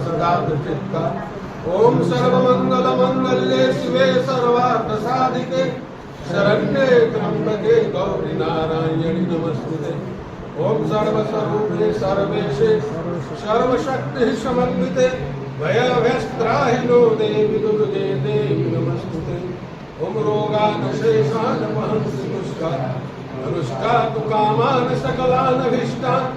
सदा चित्ता। ओम सर्वमंगल मंगल्ये शिवे सर्वार्थ साधिके शरण्ये त्र्यंबके गौरी नारायणी नमस्ते। ओम सर्वस्वरूपे सर्वेशे सर्वशक्ति समन्विते भयभयस्त्राहिनो देवी दुर्गे देवी नमस्ते। ओम रोगानशेषानपहंसि अनुष्का कामान सकलानभीष्टान्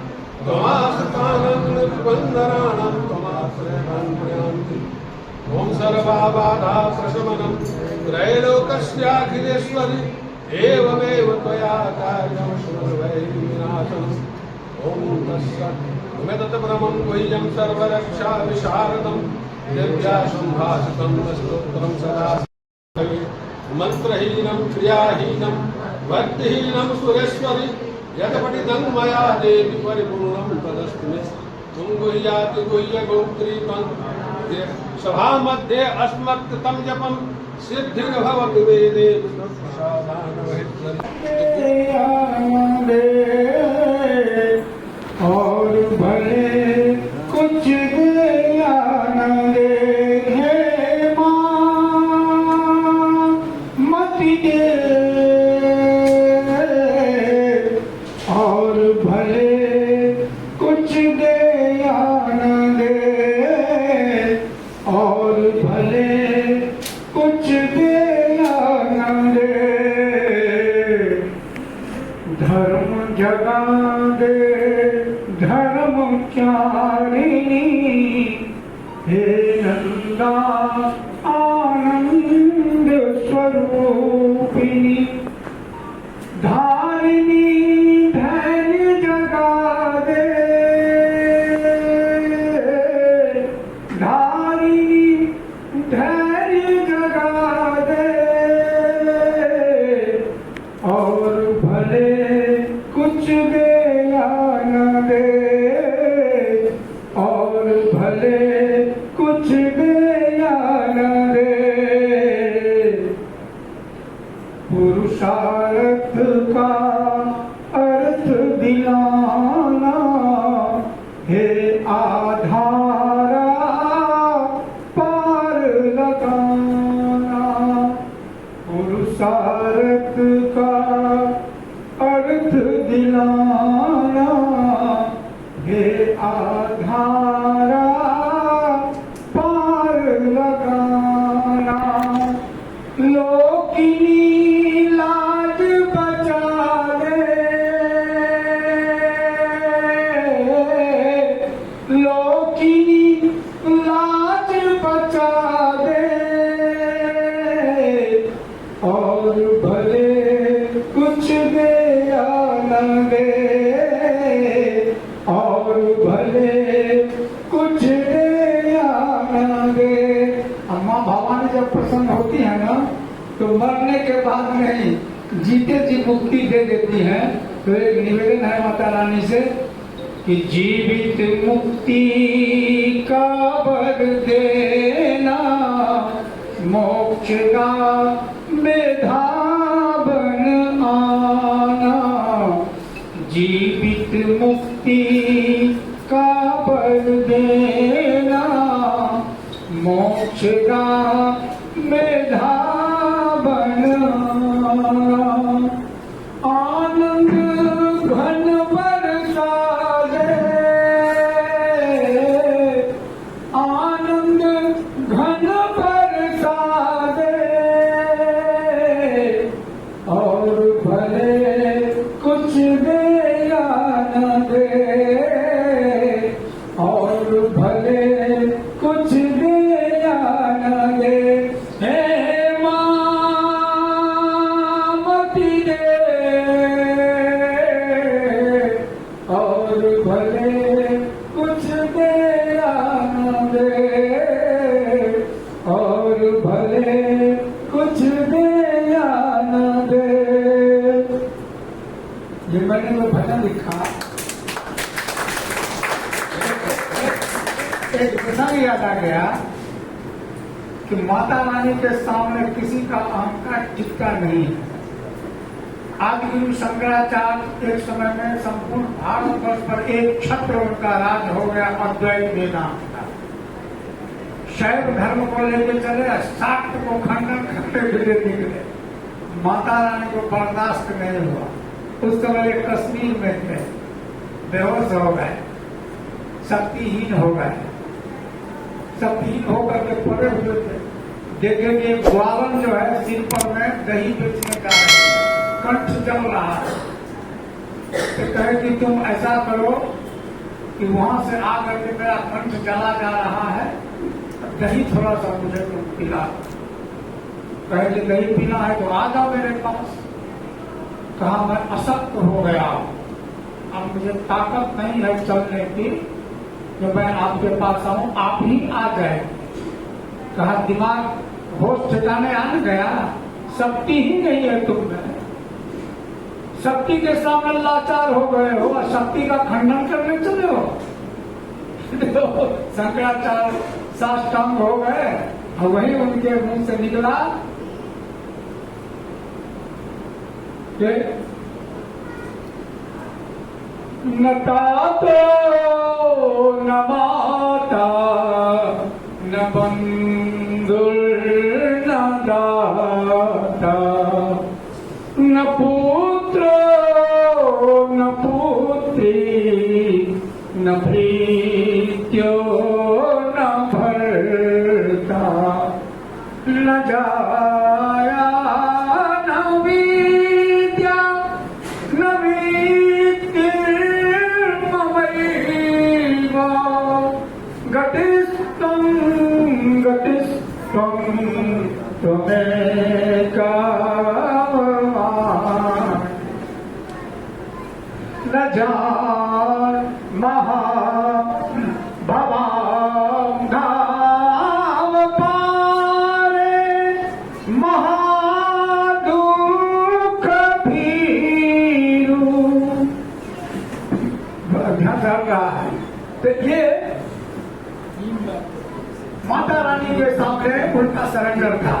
त्वमाश्रितानन्द विबन्धनानां त्वमाश्रयान् प्रयान्ति। ओम सर्वाबाधा प्रशमनं त्रैलोक्यस्याखिलेश्वरि एवमेव त्वया कार्यं सर्वैर्विनाशनम्। ओम तत्सत् तत्परमं गुह्यं सर्वरक्षा विशारदं दिव्या सम्भाषितं स्तोत्रं सदा मंत्रहीनं क्रियाहीनं भक्तिहीनं सुरेश्वरि यत्पठितं मया देवी परिपूर्णं तदस्तु मे। तुम गुह्याति गुह्य गोत्री सभा मध्ये अस्मत्तं जपं सिद्धिर्भवति वेदे और भले कुछ दिया न दे हे माँ मत दे और भले कुछ दे या न दे और भले कुछ दे या न दे धर्म जगा दे धर्मचारिणी हे नंदा आनंद स्वरूपिणी धारिणी धैर्य जगा दे धारिणी धैर्य जगा दे और भले कुछ दे या न दे और भले कुछ दे या न दे पुरुषार्थ का अर्थ दिलाना हे आधारा पार लगाना पुरुषार्थ का अर्थ दिलाना हे आधारा पार लगाना लोकिनी लाज बचा दे लोकिनी लाज बचा दे और भले कुछ दे या न दे और भले कुछ दे या न दे। अम्मा भवानी जब प्रसन्न होती है ना तो मरने के बाद नहीं जीते जी मुक्ति दे देती हैं। तो एक निवेदन है माता रानी से कि जीवित मुक्ति का वर देना मोक्ष का मेधावन आना जीवित मुक्ति का वर देना मोक्ष का मेधावन आनंद घन बरसा दे आनंद घन बरसा दे और भले कुछ दे या न दे और भले कुछ दे या न दे हे माँ मति दे और भले कुछ दे या न दे और भले कुछ दे या न दे। ये मैंने वो भजन लिखा एक प्रसंग याद आ गया कि माता रानी के सामने किसी का अहंकार टिकता नहीं है। आदि गुरु शंकराचार्य एक समय में संपूर्ण भारतवर्ष पर एक छत्र उनका राज हो गया, अद्वैत वेदांत का। शैव धर्म को लेकर चले, शाक्त को खंडन करते हुए निकले। माता रानी को बर्दाश्त नहीं हुआ। उस समय एक कश्मीर में थे, बेहोश हो गए, शक्तिहीन हो गए। शक्तिहीन होकर के पड़े हुए थे। देखे कि एक ग्वालन जो है सिर पर में दही बेचने का कंठ जल रहा है। तो कहे कि तुम ऐसा करो कि वहां से आकर के मेरा कंठ जला जा रहा है, दही थोड़ा सा मुझे तुम पिला। कहे कि दही पीना है तो आ जाओ मेरे पास। कहा मैं अशक्त हो गया, अब मुझे ताकत नहीं है चलने की, तो मैं आपके पास आऊं, आप ही आ गए। कहा दिमाग होश ठिकाने आ गया, शक्ति ही नहीं है तुम में। शक्ति के सामने लाचार हो गए हो और शक्ति का खंडन करने चले हो। शंकराचार्य साष्टांग हो गए और वही उनके मुंह से निकला कि न तातो न माता न बंधुर न दाता न पुत्र न पुत्री न भृत्यो न भर्ता न जाया न विद्या न गतिस्तम गतिस्तम त्वमेका न जान महा भवाम धाम पारे महादुख भीरू। ध्यान रखा है। तो ये माता रानी के सामने उनका सरेंडर था।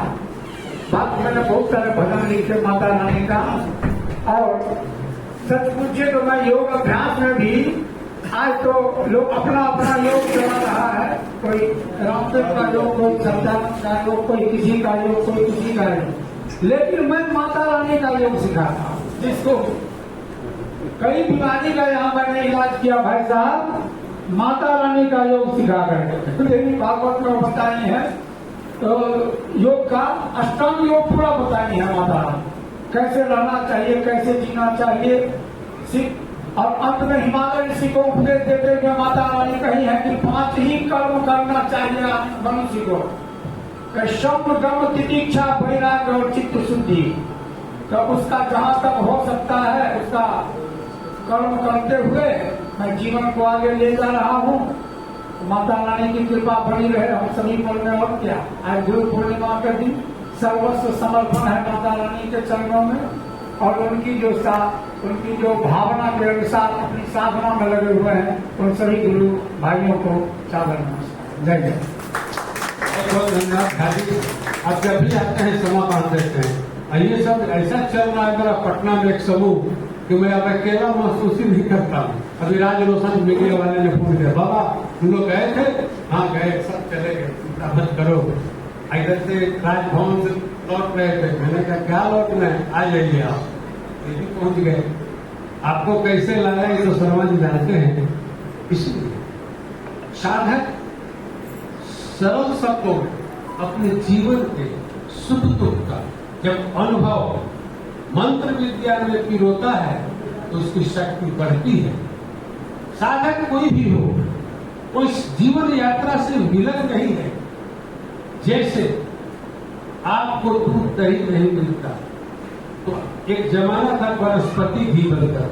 बात मैंने बहुत सारे भजन लिखे माता रानी का, और सच पूछे तो मैं योग अभ्यास में भी आज तो लोग अपना अपना योग चला रहा है। कोई रामदेव का योग, कोई सत्यानंद का योग, कोई किसी का योग, कोई किसी का योग। लेकिन मैं माता रानी का योग सिखाता हूँ, जिसको कई बीमारी का यहाँ मैंने इलाज किया भाई साहब, माता रानी का योग सिखा करके। देवी भागवत में बताई है तो योग का अष्टांग योग पूरा बताई है माता रानी, कैसे रहना चाहिए, कैसे जीना चाहिए। और अंत में हिमालय ऋषि को उपदेश देते हुए माता रानी कही है कि 5 ही कर्म करना चाहिए मनुष्य को, शब्द गम तितीक्षा वैराग्य और चित्त शुद्धि। तो उसका जहां तक हो सकता है उसका कर्म करते हुए मैं जीवन को आगे ले जा रहा हूँ। माता रानी की कृपा बनी रहे हम सभी पर में। और क्या, आज गुरु पूर्णिमा के दिन सर्वस्व समर्पण है माता रानी के चरणों में, और उनकी जो भावना के अनुसार अपनी साधना में लगे हुए हैं उन सभी गुरु भाइयों को सादर नमस्कार। जय जय। बहुत बहुत धन्यवाद भाई। आप जब भी आते हैं क्षमा बांध देते हैं। ये सब ऐसा चल रहा है मेरा पटना में एक समूह कि मैं अब अकेला महसूस ही नहीं करता हूँ। अभी राज रोशन मीडिया वाले ने फोन किया, बाबा तुम लोग गए थे? हाँ गए, सब चले गए, चिंता मत करो। इधर से राजभवन से लौट रहे थे, मैंने कहा क्या लौटना है, आ जाइए आप। ये भी पहुंच गए। आपको कैसे लाया ये तो समझ जानते हैं। इसलिए साधक सरल शब्दों में अपने जीवन के सुख दुख का जब अनुभव मंत्र विद्या में पिरोता है तो उसकी शक्ति बढ़ती है। साधक कोई भी हो, वो इस जीवन यात्रा से विलग नहीं है। जैसे आपको दूध दही नहीं मिलता तो एक जमाना था वनस्पति घी बनकर,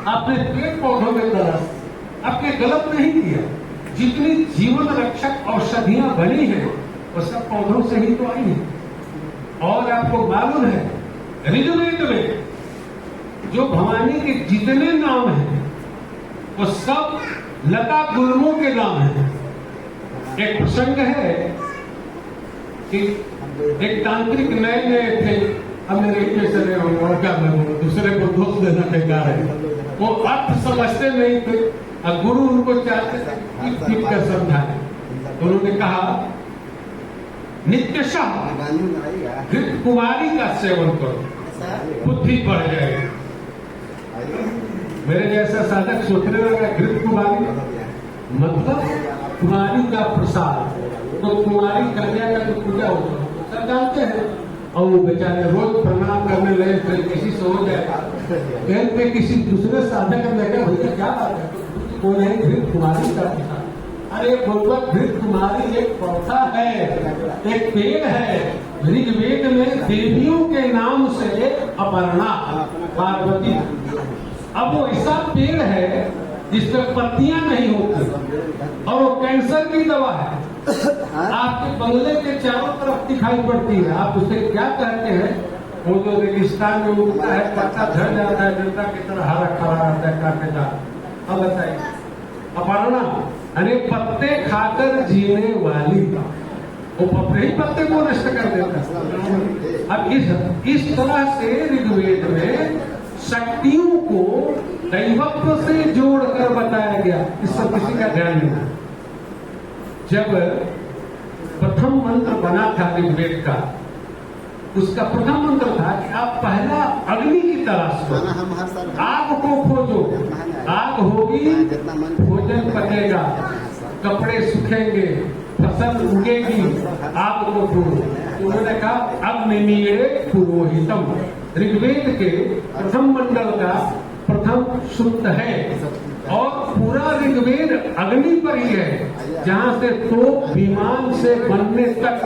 आपने पेड़ पौधों में तरह आपने गलत नहीं किया। जितनी जीवन रक्षक औषधियां बनी हैं वो सब पौधों से ही तो आई हैं। और आपको मालूम है ऋग्वेद में जो भवानी के जितने नाम हैं वो सब लता गुल्मों के नाम हैं। एक प्रसंग है कि एक तांत्रिक नए नए थे, अब मेरे चले और क्या मैं दूसरे को दोष देना बेकार है। वो अर्थ समझते नहीं थे और गुरु उनको चाहते थे कर समझाने। उन्होंने कहा नित्यशः घृत कुमारी का सेवन करो, बुद्धि बढ़ जाएगी। मेरे जैसा साधक सोचने लगा घृत कुमारी मतलब कुमारी का प्रसाद, तो कुमारी कन्या का जो पूजा होता है सब जानते हैं। और वो बेचारे रोज प्रणाम करने लगे, फिर किसी से हो जाएगा कहीं पे किसी दूसरे साधक ने देखा भैया क्या बात है, वो नहीं घृत कुमारी का प्रसाद। अरे बोलवा घृत कुमारी एक पौधा है, एक पेड़ है। ऋग्वेद में देवियों के नाम से अपर्णा पार्वती। अब वो ऐसा पेड़ है जिसमें पत्तियां नहीं होती और वो कैंसर की दवा है। आपके बंगले के चारों तरफ दिखाई पड़ती है। आप उसे क्या कहते हैं? वो जो रेगिस्तान में उगता है, पत्ता झड़ जाता है, जनता की तरह हरा खड़ा रहता है काटेदार। अब बताइए, अपर्णा अरे पत्ते खाकर जीने वाली, वो अपने ही पत्ते को नष्ट कर देता है। अब इस तरह से ऋग्वेद में शक्तियों को दैवत्व से जोड़कर बताया गया। इस पर किसी का ध्यान नहीं। जब प्रथम मंत्र बना था ऋग्वेद का, उसका प्रथम मंत्र था कि आप पहला अग्नि की तलाश करो, आग को खोजो, आग होगी भोजन पकेगा, कपड़े सूखेंगे, फसल उगेगी, आग को ढूंढो। उन्होंने कहा अग्निमीळे पुरोहितम। ऋग्वेद के प्रथम मंडल का प्रथम सूक्त है और पूरा ऋग्वेद अग्नि पर ही है, जहाँ से तोप विमान से बनने तक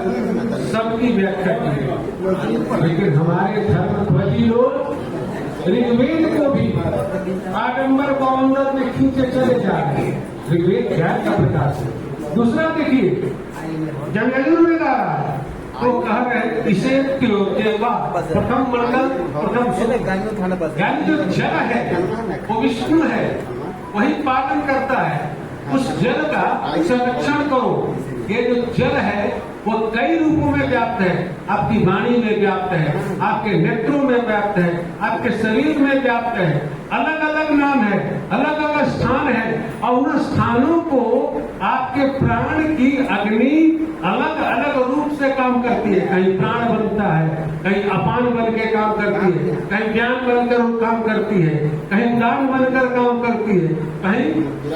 सबकी व्याख्या की है। लेकिन हमारे धर्मध्वजी लोग ऋग्वेद को भी आडंबर बाउंडर में खींचे चले जा रहे हैं। ऋग्वेद ज्ञान का प्रकाश है। दूसरा देखिए, जंगलों में गा रहा है तो कह रहे इसे प्रथम मंडल प्रथम ज्ञान जो जल है वो विष्णु है, वही पालन करता है। उस जल का संरक्षण करो। ये जो जल है वो कई रूपों में व्याप्त है। आपकी वाणी में व्याप्त है, आपके नेत्रों में व्याप्त है, आपके शरीर में व्याप्त है। अलग अलग नाम है, अलग अलग स्थान है और उन स्थानों को आपके प्राण की अग्नि अलग अलग रूप से काम करती है। कहीं प्राण बनता है, कहीं अपान बन के काम करती है, कहीं ज्ञान बनकर काम करती है, कहीं दान बनकर काम करती है, कहीं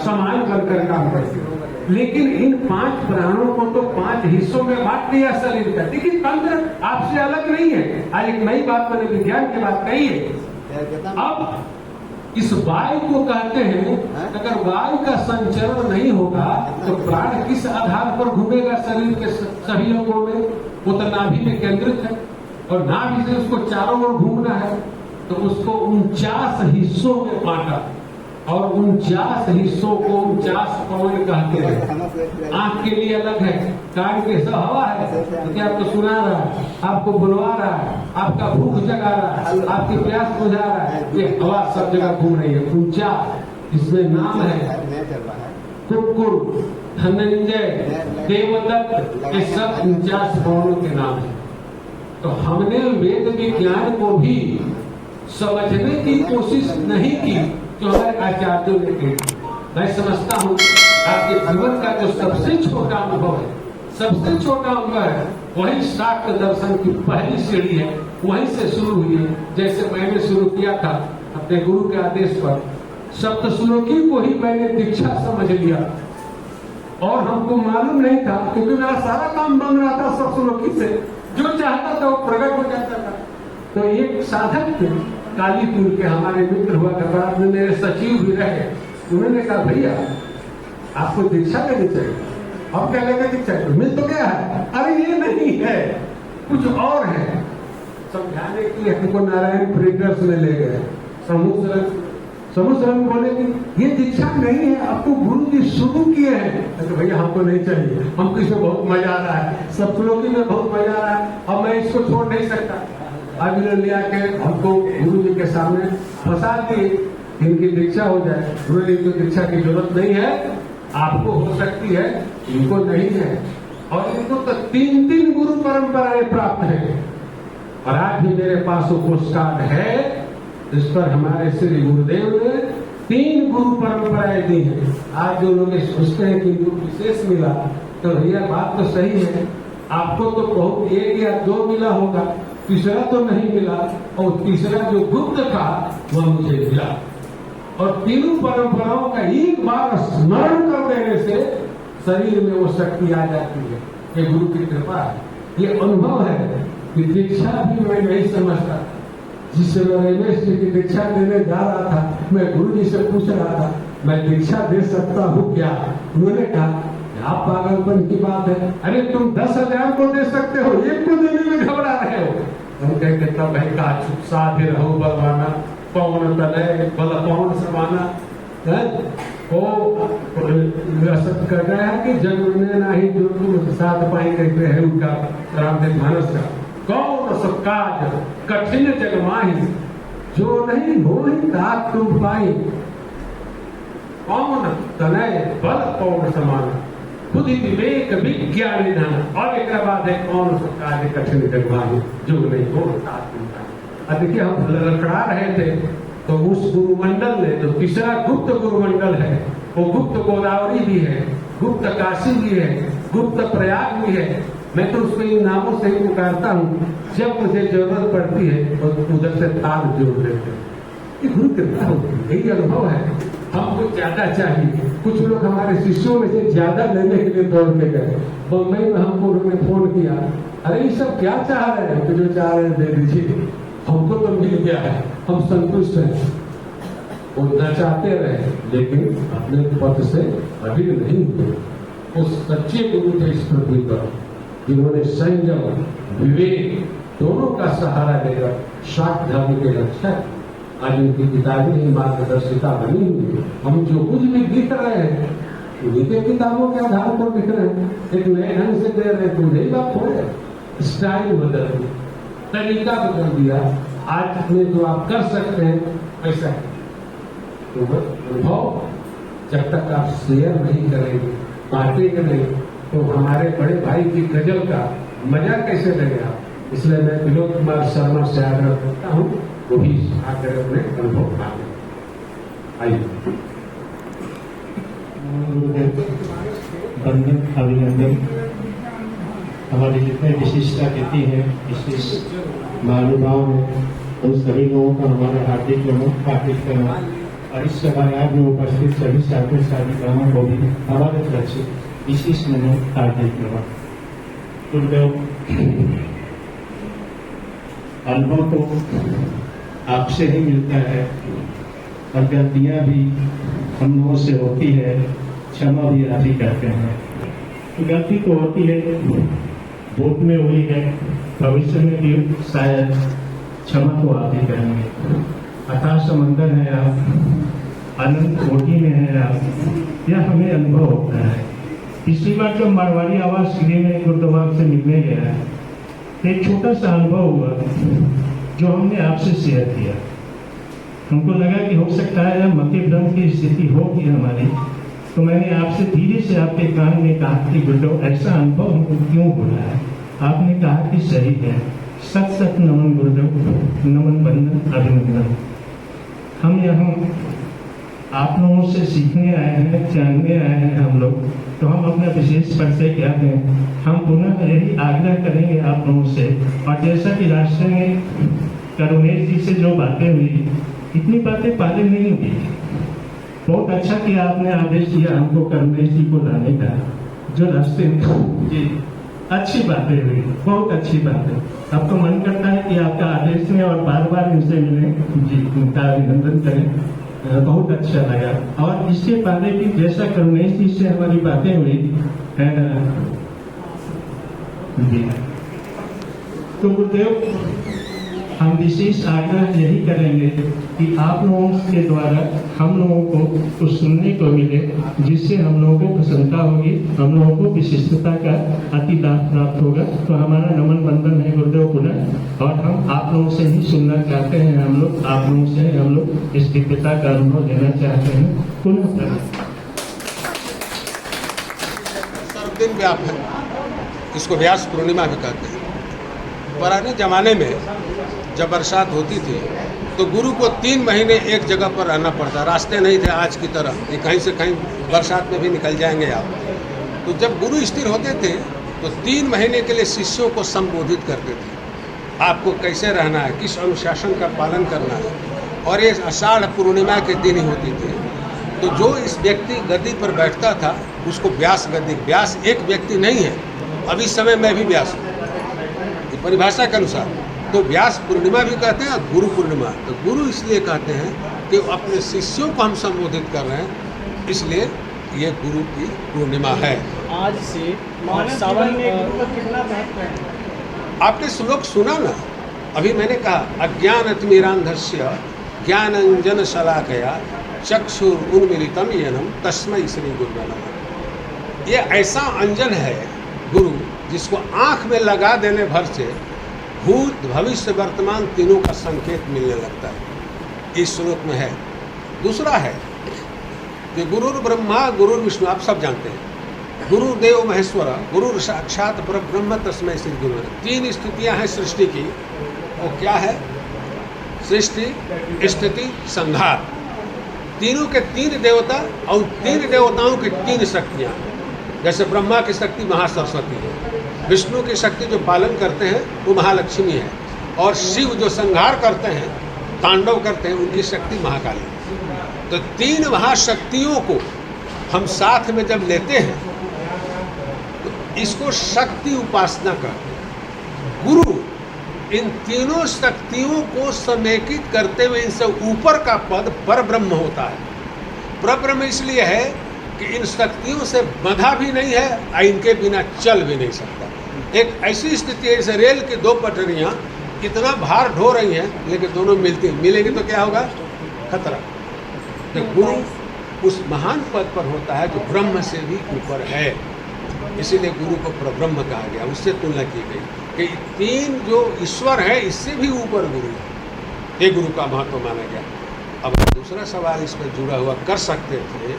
समान बनकर काम करती है। लेकिन इन 5 प्राणों को तो 5 हिस्सों में बांट दिया शरीर का। लेकिन तंत्र आपसे अलग नहीं है। आज एक नई बात मैंने विज्ञान की बात कही है। अब इस वायु को कहते हैं, अगर वायु का संचरण नहीं होगा तो प्राण किस आधार पर घूमेगा शरीर के सभी अंगों में? वो तो नाभि में केंद्रित है और नाभि से उसको चारों ओर घूमना है। तो उसको 49 हिस्सों में बांटा और 49 हिस्सों को 49 पवन कहते हैं। आंख के लिए अलग है, कान के सब हवा है, तो क्या आपको सुना रहा है, आपको बुलवा रहा है, आपका भूख जगा रहा है, आपकी प्यास बुझा रहा है। ये हवा सब जगह घूम रही है। 49 इसमें नाम है कुक्कुर, धनंजय, देवदत्त, ये सब 49 पवनों के नाम है। तो हमने वेद विज्ञान को भी समझने की कोशिश नहीं की जो हमारे आचार्यों ने की। मैं समझता हूँ आपके जीवन का जो सबसे छोटा अनुभव है, सबसे छोटा अनुभव है, वही शाक्त दर्शन की पहली सीढ़ी है। वहीं से शुरू हुई है। जैसे मैंने शुरू किया था अपने गुरु के आदेश पर, सप्तश्लोकी को ही मैंने दीक्षा समझ लिया और हमको मालूम नहीं था, क्योंकि मेरा सारा काम बन रहा था सप्तश्लोकी से। जो चाहता था वो प्रकट हो जाता था। तो एक साधक थे कालीपुर के, हमारे मित्र हुआ करता, मेरे सचिव भी रहे। उन्होंने कहा भैया आपको दीक्षा लेनी चाहिए। अब क्या लेकर दीक्षा? मिल तो क्या है? अरे ये नहीं है, कुछ और है। समझाने के लिए हमको नारायण प्रीडर्स में ले गए। समूह बोले कि ये दीक्षा नहीं है, आपको गुरु जी शुरू किए हैं। तो भैया हमको नहीं चाहिए, हमको इसमें बहुत मजा आ रहा है, सप्तश्लोकी में बहुत मजा आ रहा है, अब मैं इसको छोड़ नहीं सकता। अब इन्होंने लिया के हमको गुरु जी के सामने फंसा दिए, इनकी दीक्षा हो जाए। गुरु जी को दीक्षा की जरूरत नहीं है, आपको हो सकती है, इनको नहीं है। और इनको तो 3 गुरु परंपराएं प्राप्त है। और आज भी मेरे पास वो पोस्टकार्ड है, इस पर हमारे श्री गुरुदेव ने 3 गुरु परंपराएं दी हैं। आज जो लोग सोचते हैं कि इनको विशेष मिला, तो भैया बात तो सही है, आपको तो बहुत 1 या 2 मिला होगा, तीसरा तो नहीं मिला, और तीसरा जो गुप्त था वह मुझे मिला। और तीनों परंपराओं का एक बार स्मरण कर देने से शरीर में वो शक्ति आ जाती है। ये गुरु की कृपा है, ये अनुभव है कि दीक्षा भी मैं नहीं समझता। जिस समय रमेश जी की दीक्षा देने जा रहा था, मैं गुरु जी से पूछ रहा था मैं दीक्षा दे सकता हूँ क्या? उन्होंने कहा आप पागलपन की बात है, अरे तुम 10,000 को दे सकते हो, एक को देने में घबरा रहे हो। हम कहते तब भाई का चुप साधे रहो बलवाना, पवन तले बल पवन समाना वो रसद कर गया है कि जग में नाही जो तुम साथ पाई कहते हैं उनका रामदेव मानस का कौन सब काज कठिन जग माही जो नहीं हो ही ताक तुम पाई कौन तनय बल पवन समान खुद ही विवेक विज्ञान निधान। और एक बात है कौन सब काज कठिन जग माही जो नहीं हो ताक तुम पाई। अब देखिए हम लड़खड़ा रहे थे तो उस गुरुमंडल ने जो तीसरा गुप्त गुरुमंडल है, वो गुप्त गोदावरी भी है, गुप्त काशी भी है, गुप्त प्रयाग भी है। मैं तो उसको इन नामों से ही पुकारता हूँ, जब मुझे जरूरत पड़ती है और तो उधर से तार जोड़ देते हैं। ये गुरु कृपा होती है, यही अनुभव है। हमको ज्यादा चाहिए, कुछ लोग हमारे शिष्यों में से ज्यादा लेने के लिए दौड़ के गए। बम्बई में हमको उन्होंने फोन किया, अरे ये सब क्या चाह रहे हैं? तो जो चाह रहे हैं दे दीजिए, हमको तो मिल गया है, हम संतुष्ट हैं। वो नचाते रहे लेकिन अपने पद से अभी नहीं हुए। उस सच्चे गुरु थे इस पृथ्वी पर जिन्होंने संयम विवेक दोनों का सहारा लेकर शाक्त धर्म के रक्षक आज उनकी किताबें ही मार्गदर्शिता बनी हुई। हम जो कुछ भी लिख रहे हैं उन्हीं के किताबों के आधार पर लिख रहे हैं, एक नए ढंग से दे रहे हैं। तो यही बात हो रहा है, स्टाइल बदल दिया, तरीका बदल दिया। आज में जो आप कर सकते हैं ऐसा है। तो अनुभव जब तक आप शेयर नहीं करेंगे, बांटेंगे नहीं, तो हमारे बड़े भाई की गजल का मजा कैसे लेंगे आप? इसलिए मैं विनोद कुमार शर्मा से आग्रह करता हूँ, वो भी आकर अपने अनुभव मांगे। आइए। बंधन अभिनंदन। हमारे जितने विशिष्ट अतिथि हैं, विशेष महानुभाव हैं, उन सभी लोगों का हमारा हार्दिक नमन हार्दिक करना और इस समारोह में उपस्थित सभी छात्र छात्राओं को भी हमारे तरफ से विशेष नमन हार्दिक नमन। गुरुदेव, अनुभव तो आपसे ही मिलता है और गलतियां भी हम लोगों से होती है, क्षमा भी आप ही करते हैं। गलती तो होती है, भूत में हुई है, भविष्य में भी शायद क्षमा तो आप ही करेंगे। अथाह समंदर है आप, अनंत कोटि में है आप, यह हमें अनुभव होता है। पिछली बार जब मारवाड़ी आवाज सीधे में गुरुद्वार से मिलने गया, एक छोटा सा अनुभव हुआ जो हमने आपसे शेयर किया। हमको लगा कि हो सकता है मति भ्रम की स्थिति होगी हमारी, तो मैंने आपसे धीरे से आपके कान में कहा कि गुरुदेव ऐसा अनुभव हमको क्यों हो रहा है? आपने कहा कि सही है। सत सत नमन गुरुदेव, नमन बंदन अभिनंदन। हम यहाँ आप लोगों से सीखने आए हैं, जानने आए हैं हम लोग, तो हम अपना विशेष परिचय क्या दें? हम पुनः यही आग्रह करेंगे आप लोगों से। और जैसा कि रास्ते में करुणेश जी से जो बातें हुई, इतनी बातें पहले नहीं हुई। बहुत अच्छा किया आपने आदेश दिया हमको करुणेश जी को लाने का, जो रास्ते में जी अच्छी बातें हुई, बहुत अच्छी बातें। अब तो मन करता है कि आपका आदेश में और बार बार इनसे मिलें जी, उनका अभिनंदन करें। बहुत अच्छा लगा। और इसके पहले भी जैसा करुणेश जी से हमारी बातें हुई जी, तो गुरुदेव हम विशेष आग्रह यही करेंगे कि आप लोगों के द्वारा हम लोगों को कुछ सुनने को मिले, जिससे हम लोगों को प्रसन्नता होगी, हम लोगों को विशिष्टता का अति लाभ प्राप्त होगा। तो हमारा नमन बंधन है गुरुदेव पुनः, और हम आप लोगों से ही सुनना चाहते हैं। हम लोग आप लोगों से हम लोग इस दिव्यता का अनुभव लेना चाहते हैं पुनः। सर्वदिन व्याप है, इसको व्यास पूर्णिमा भी कहते हैं। पुराने जमाने में जब बरसात होती थी तो गुरु को 3 महीने एक जगह पर रहना पड़ता, रास्ते नहीं थे आज की तरह कि कहीं से कहीं बरसात में भी निकल जाएंगे आप। तो जब गुरु स्थिर होते थे तो 3 महीने के लिए शिष्यों को संबोधित करते थे, आपको कैसे रहना है, किस अनुशासन का पालन करना है। और ये आषाढ़ पूर्णिमा के दिन ही होती थी। तो जो इस व्यक्ति गद्दी पर बैठता था उसको व्यास गद्दी, व्यास एक व्यक्ति नहीं है, अभी समय में भी व्यास हूँ, ये परिभाषा के अनुसार। तो व्यास पूर्णिमा भी कहते हैं और गुरु पूर्णिमा। तो गुरु इसलिए कहते हैं कि अपने शिष्यों को हम संबोधित कर रहे हैं, इसलिए ये गुरु की पूर्णिमा है। आज से सावन में गुरु का कितना महत्व है? आपने श्लोक सुना ना, अभी मैंने कहा अज्ञानतिमिरान्धस्य ज्ञानांजन शलाकया चक्षुर उन्मीलितम येनम तस्मै श्री गुरुवे नमः। ये ऐसा अंजन है गुरु जिसको आँख में लगा देने भर से भूत भविष्य वर्तमान तीनों का संकेत मिलने लगता है, इस श्लोक में है। दूसरा है कि गुरुर ब्रह्मा गुरुर विष्णु, आप सब जानते हैं, गुरुदेव महेश्वर गुरु साक्षात परब्रह्म तस्मै श्री गुरुवे। 3 स्थितियां हैं सृष्टि की, वो क्या है? सृष्टि, स्थिति, संहार। तीनों के 3 देवता और 3 देवताओं की 3 शक्तियाँ। जैसे ब्रह्मा की शक्ति महासरस्वती है, विष्णु की शक्ति जो पालन करते हैं वो महालक्ष्मी है, और शिव जो संहार करते हैं, तांडव करते हैं, उनकी शक्ति महाकाली है। तो 3 महाशक्तियों को हम साथ में जब लेते हैं तो इसको शक्ति उपासना कहते हैं। गुरु इन तीनों शक्तियों को समेकित करते हुए इनसे ऊपर का पद परब्रह्म होता है। परब्रह्म इसलिए है कि इन शक्तियों से बंधा भी नहीं है और इनके बिना चल भी नहीं सकता। एक ऐसी स्थिति है जैसे रेल की 2 पटरियाँ इतना भार ढो रही हैं, लेकिन दोनों मिलेंगी तो क्या होगा? खतरा। तो गुरु उस महान पद पर होता है जो ब्रह्म से भी ऊपर है, इसीलिए गुरु को परब्रह्म कहा गया, उससे तुलना की गई कि 3 जो ईश्वर है इससे भी ऊपर गुरु है, ये गुरु का महत्व माना गया। अब दूसरा सवाल इसमें जुड़ा हुआ कर सकते थे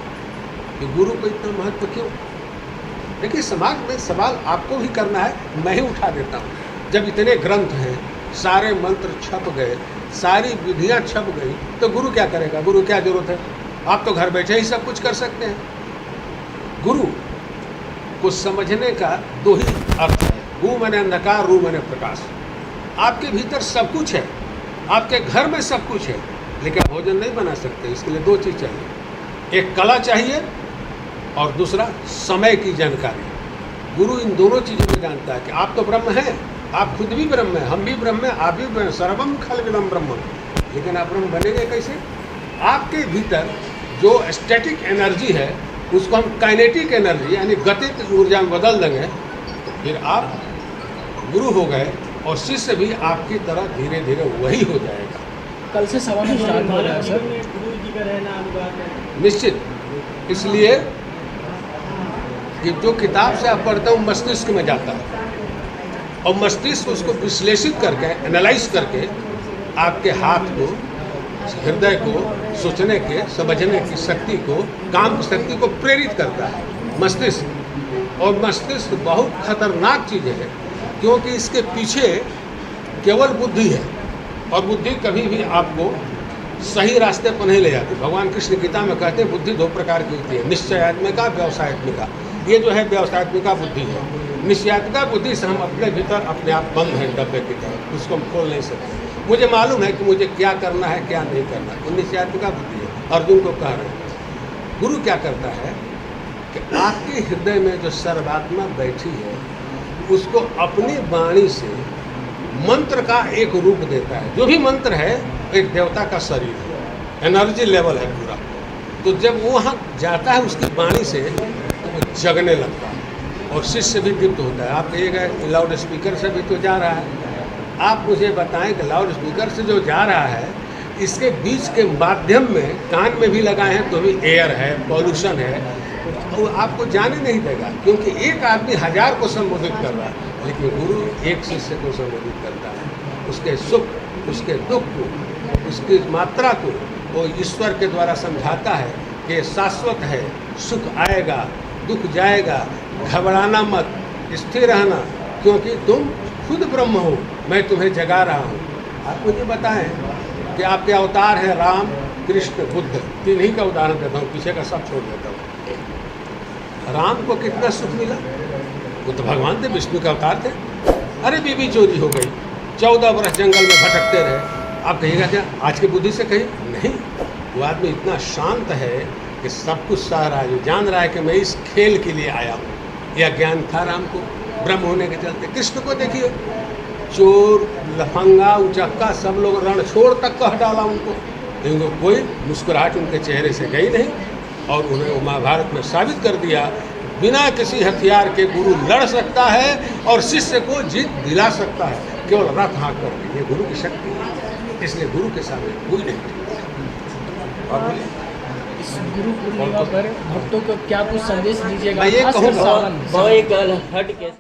कि गुरु को इतना महत्व क्यों? देखिए, समाज में सवाल आपको भी करना है, मैं ही उठा देता हूँ। जब इतने ग्रंथ हैं, सारे मंत्र छप गए, सारी विधियाँ छप गई, तो गुरु क्या करेगा? गुरु क्या जरूरत है? आप तो घर बैठे ही सब कुछ कर सकते हैं। गुरु को समझने का 2 ही अर्थ है, गु माने अंधकार, रू माने प्रकाश। आपके भीतर सब कुछ है, आपके घर में सब कुछ है, लेकिन आप भोजन नहीं बना सकते। इसके लिए 2 चीज़ चाहिए, एक कला चाहिए और दूसरा समय की जानकारी। गुरु इन दोनों चीज़ों को जानता है कि आप तो ब्रह्म हैं, आप खुद भी ब्रह्म हैं, हम भी ब्रह्म हैं, आप भी ब्रह्म, सर्वम खलविदम ब्रह्म। लेकिन आप ब्रह्म बनेंगे कैसे? आपके भीतर जो स्टैटिक एनर्जी है उसको हम काइनेटिक एनर्जी यानी गतिक ऊर्जा में बदल देंगे, तो फिर आप गुरु हो गए और शिष्य भी आपकी तरह धीरे धीरे वही हो जाएगा। कल से सावन स्टार्ट हो रहा है सर। गुरु जी का रहना अनिवार्य है। निश्चित, इसलिए कि जो किताब से आप पढ़ते हो मस्तिष्क में जाता है और मस्तिष्क उसको विश्लेषित करके, एनालाइज करके आपके हाथ को, हृदय को, सोचने के, समझने की शक्ति को, काम की शक्ति को प्रेरित करता है मस्तिष्क। और मस्तिष्क बहुत खतरनाक चीज़ है, क्योंकि इसके पीछे केवल बुद्धि है, और बुद्धि कभी भी आपको सही रास्ते पर नहीं ले जाती। भगवान कृष्ण गीता में कहते हैं बुद्धि 2 प्रकार की होती है, निश्चयात्मिका, व्यवसायत्मिका। ये जो है व्यवसायत्मिका बुद्धि है। निश्चयात्मिका बुद्धि से हम अपने भीतर अपने आप बंद हैं डब्बे की तरह, उसको हम खोल नहीं सकते। मुझे मालूम है कि मुझे क्या करना है, क्या नहीं करना, तो निश्चयात्मिका बुद्धि है। अर्जुन को कह रहे हैं। गुरु क्या करता है कि आपके हृदय में जो सर्वात्मा बैठी है उसको अपनी वाणी से मंत्र का एक रूप देता है। जो भी मंत्र है एक देवता का शरीर है, एनर्जी लेवल है पूरा। तो जब वो वहाँ जाता है उसकी वाणी से तो वो जगने लगता है और शिष्य भी दीप्त होता है। आप कहिएगा लाउड स्पीकर से भी तो जा रहा है, आप मुझे बताएं कि लाउड स्पीकर से जो जा रहा है इसके बीच के माध्यम में कान में भी लगाए हैं तो भी एयर है, पॉल्यूशन है, वो आपको जाने नहीं देगा, क्योंकि एक आदमी 1000 को संबोधित कर रहा है, लेकिन गुरु एक शिष्य को संबोधित करता है। उसके सुख, उसके दुख को, उसकी मात्रा को वो ईश्वर के द्वारा समझाता है कि शाश्वत है, सुख आएगा, दुख जाएगा, घबराना मत, स्थिर रहना, क्योंकि तुम खुद ब्रह्म हो, मैं तुम्हें जगा रहा हूँ। आप मुझे बताएं कि आपके अवतार हैं राम, कृष्ण, बुद्ध, 3 ही का उदाहरण देता हूँ, पीछे का सब छोड़ देता हूँ। राम को कितना सुख मिला? वो तो भगवान थे, विष्णु के अवतार थे। अरे बीबी चोरी हो गई, 14 वर्ष जंगल में भटकते रहे, आप कहिएगा क्या आज की बुद्धि से कहीं नहीं। वो आदमी इतना शांत है कि सब कुछ सह रहा है, जान रहा है कि मैं इस खेल के लिए आया हूँ। यह ज्ञान था राम को ब्रह्म होने के चलते। कृष्ण को देखिए, चोर लफंगा उचक्का सब लोग रण छोड़ तक कह डाला उनको, लेकिन कोई मुस्कुराहट उनके चेहरे से गई नहीं। और उन्हें वो महाभारत में साबित कर दिया बिना किसी हथियार के गुरु लड़ सकता है और शिष्य को जीत दिला सकता है, केवल रथ हाँक करके। ये गुरु की शक्ति है, इसलिए गुरु के सामने कोई नहीं। और इस गुरु पूर्णिमा पर भक्तों को क्या कुछ संदेश दीजिएगा? मैं ये खासकर कहूँगा, सावन वो एक हट के